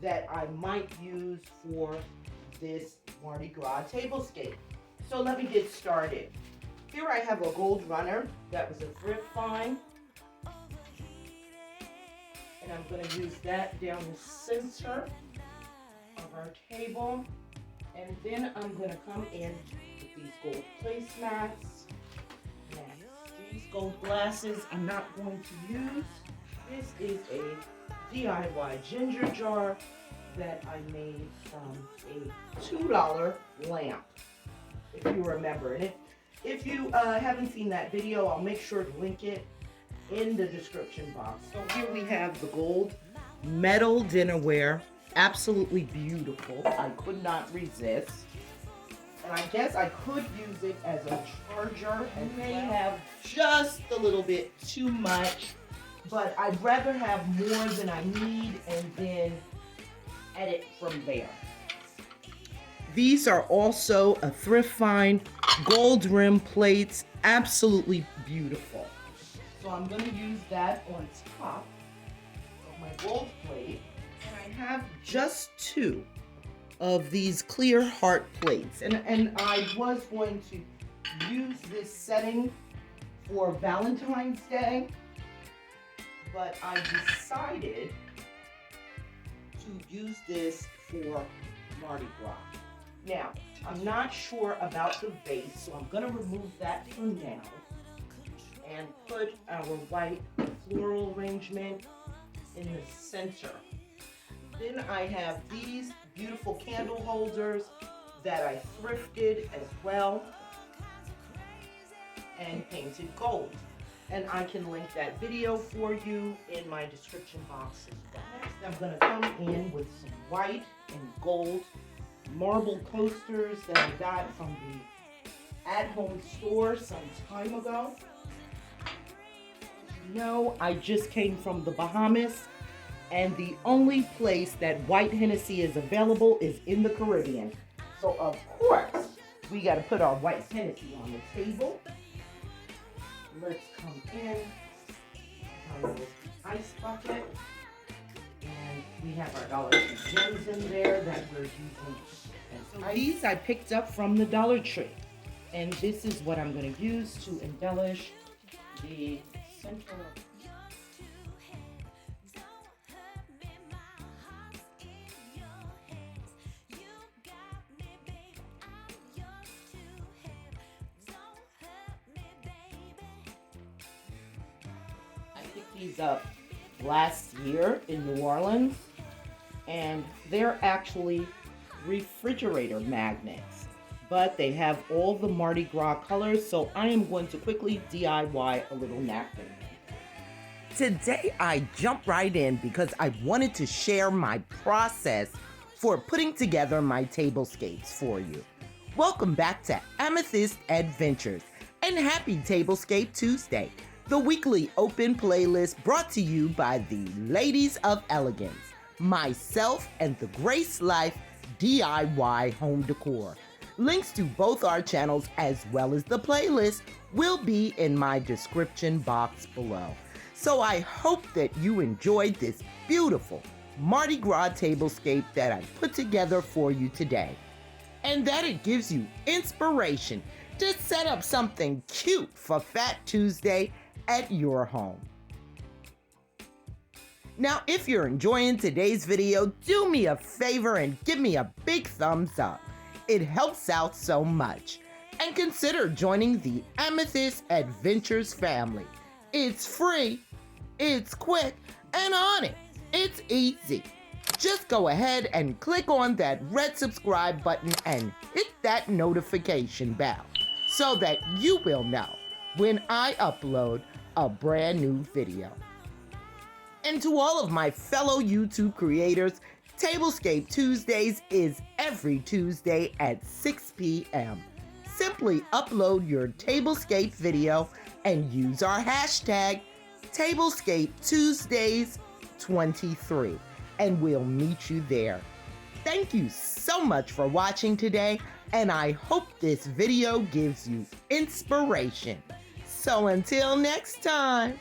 that I might use for this Mardi Gras tablescape. So let me get started. Here I have a gold runner that was a thrift find. And I'm going to use that down the center of our table. And then I'm going to come in with these gold placemats. Now, these gold glasses I'm not going to use. This is a DIY ginger jar that I made from a $2 lamp, if you remember. And if you haven't seen that video, I'll make sure to link it in the description box. So here we have the gold metal dinnerware. Absolutely beautiful. I could not resist. And I guess I could use it as a charger and may have just a little bit too much, but I'd rather have more than I need and then edit from there. These are also a thrift find, gold rim plates, absolutely beautiful. So I'm going to use that on top of my gold plate. And I have just two of these clear heart plates. And I was going to use this setting for Valentine's Day, but I decided to use this for Mardi Gras. Now, I'm not sure about the vase, so I'm going to remove that for now and put our white floral arrangement in the center. Then I have these beautiful candle holders that I thrifted as well and painted gold. And I can link that video for you in my description box as well. Next, I'm going to come in with some white and gold marble coasters that I got from the at-home store some time ago. You know, I just came from the Bahamas, and the only place that white Hennessy is available is in the Caribbean. So of course, we got to put our white Hennessy on the table. Let's come in, our ice bucket, and we have our Dollar Tree gems in there that we're using. And so these I picked up from the Dollar Tree, and this is what I'm going to use to embellish the center of these up last year in New Orleans, and they're actually refrigerator magnets, but they have all the Mardi Gras colors, so I am going to quickly DIY a little napkin. Today I jumped right in because I wanted to share my process for putting together my tablescapes for you. Welcome back to Amethyst Adventures, and happy Tablescape Tuesday, the weekly open playlist brought to you by the Ladies of Elegance, myself, and the Grace Life DIY Home Decor. Links to both our channels as well as the playlist will be in my description box below. So I hope that you enjoyed this beautiful Mardi Gras tablescape that I put together for you today, and that it gives you inspiration to set up something cute for Fat Tuesday at your home. Now, if you're enjoying today's video, do me a favor and give me a big thumbs up. It helps out so much. And consider joining the Amethyst Adventures family. It's free, it's quick, and on it's easy. Just go ahead and click on that red subscribe button and hit that notification bell so that you will know when I upload a brand new video. And to all of my fellow YouTube creators, Tablescape Tuesdays is every Tuesday at 6 p.m. Simply upload your Tablescape video and use our hashtag Tablescape Tuesdays 23, and we'll meet you there. Thank you so much for watching today, and I hope this video gives you inspiration. So until next time.